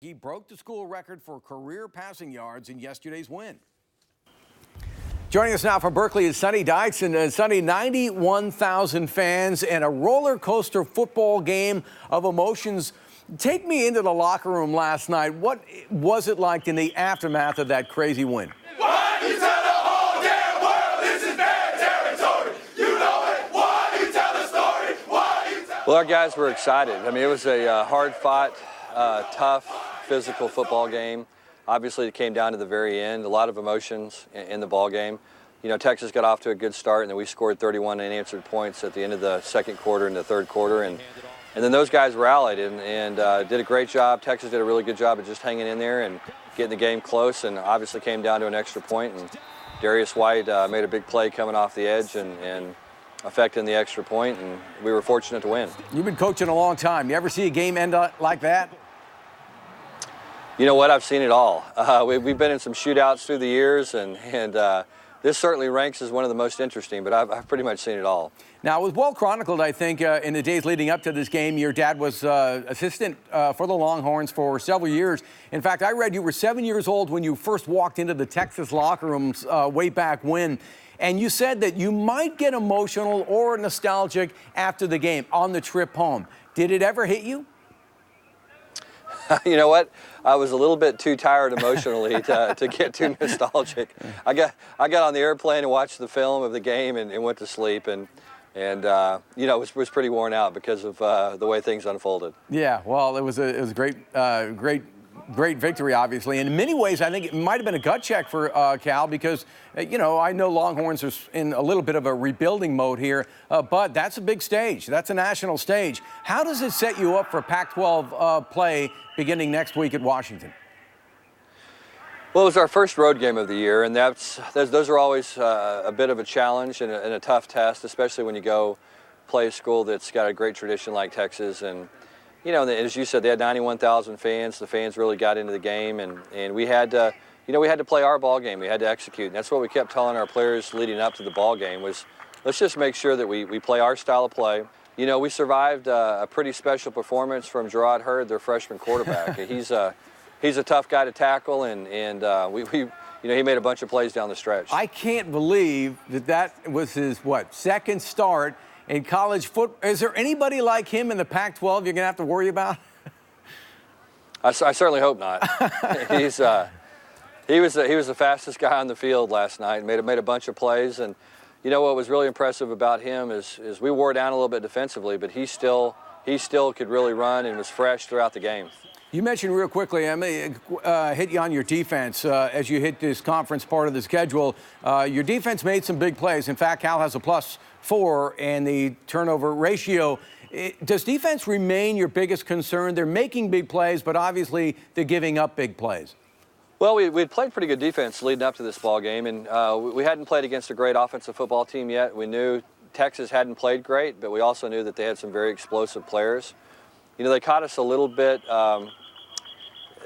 He broke the school record for career passing yards in yesterday's win. Joining us now from Berkeley is Sonny Dykes. And Sonny, 91,000 fans and a roller coaster football game of emotions. Take me into the locker room last night. What was it like in the aftermath of that crazy win? Why you tell the whole damn world this is their territory? You know it. Why you tell the story? Why you tell? Well, our guys were excited. I mean, it was a hard-fought, tough, physical football game. Obviously, it came down to the very end. A lot of emotions in the ball game. You know, Texas got off to a good start, and then we scored 31 unanswered points at the end of the second quarter and the third quarter. And then those guys rallied and did a great job. Texas did a really good job of just hanging in there and getting the game close, and obviously came down to an extra point. And Darius White made a big play coming off the edge and affecting the extra point, and we were fortunate to win. You've been coaching a long time. You ever see a game end like that? You know what? I've seen it all. We've been in some shootouts through the years, and this certainly ranks as one of the most interesting, but I've pretty much seen it all. Now, it was well chronicled, I think, in the days leading up to this game. Your dad was assistant for the Longhorns for several years. In fact, I read you were 7 years old when you first walked into the Texas locker rooms way back when. And you said that you might get emotional or nostalgic after the game on the trip home. Did it ever hit you? You know what? I was a little bit too tired emotionally to get too nostalgic. I got on the airplane and watched the film of the game and went to sleep, and you know, was pretty worn out because of the way things unfolded. Yeah, well, it was a great victory, obviously. And in many ways, I think it might have been a gut check for Cal because, you know, I know Longhorns are in a little bit of a rebuilding mode here, but that's a big stage. That's a national stage. How does it set you up for Pac-12 play beginning next week at Washington? Well, it was our first road game of the year, and those are always a bit of a challenge and a tough test, especially when you go play a school that's got a great tradition like Texas. And you know, as you said, they had 91,000 fans. The fans really got into the game, and we had to, you know, we had to play our ball game. We had to execute, and that's what we kept telling our players leading up to the ball game was, let's just make sure that we play our style of play. You know, we survived a pretty special performance from Gerard Hurd, their freshman quarterback. He's a tough guy to tackle, and you know, he made a bunch of plays down the stretch. I can't believe that was his, second start in college football. Is there anybody like him in the Pac-12 you're going to have to worry about? I certainly hope not. He was the fastest guy on the field last night. Made a bunch of plays, and you know what was really impressive about him is we wore down a little bit defensively, but he still could really run and was fresh throughout the game. You mentioned real quickly, I may hit you on your defense as you hit this conference part of the schedule. Your defense made some big plays. In fact, Cal has a +4 in the turnover ratio. Does defense remain your biggest concern? They're making big plays, but obviously they're giving up big plays. Well, we'd played pretty good defense leading up to this ball game, and we hadn't played against a great offensive football team yet. We knew Texas hadn't played great, but we also knew that they had some very explosive players. You know, they caught us a little bit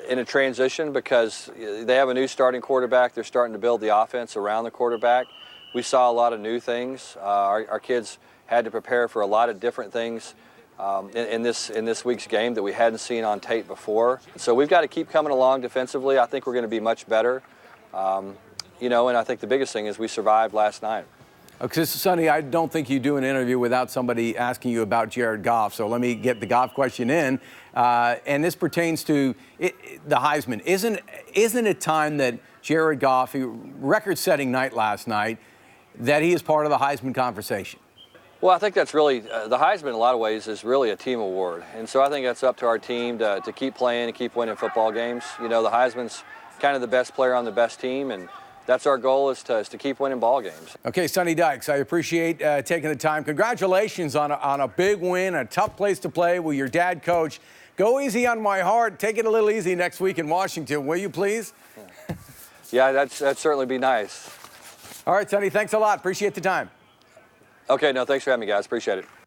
in a transition because they have a new starting quarterback. They're starting to build the offense around the quarterback. We saw a lot of new things. Our kids had to prepare for a lot of different things in this week's game that we hadn't seen on tape before. So we've got to keep coming along defensively. I think we're going to be much better. You know, and I think the biggest thing is we survived last night. Because, Sonny, I don't think you do an interview without somebody asking you about Jared Goff. So let me get the Goff question in. And this pertains to the Heisman. Isn't it time that Jared Goff, record-setting night last night, that he is part of the Heisman conversation? Well, I think that's really, the Heisman in a lot of ways is really a team award. And so I think that's up to our team to keep playing and keep winning football games. You know, the Heisman's kind of the best player on the best team, and that's our goal is to keep winning ball games. Okay, Sonny Dykes, I appreciate taking the time. Congratulations on a big win, a tough place to play with your dad coach. Go easy on my heart. Take it a little easy next week in Washington, will you please? Yeah, that'd certainly be nice. All right, Sonny, thanks a lot. Appreciate the time. Okay, no, thanks for having me, guys. Appreciate it.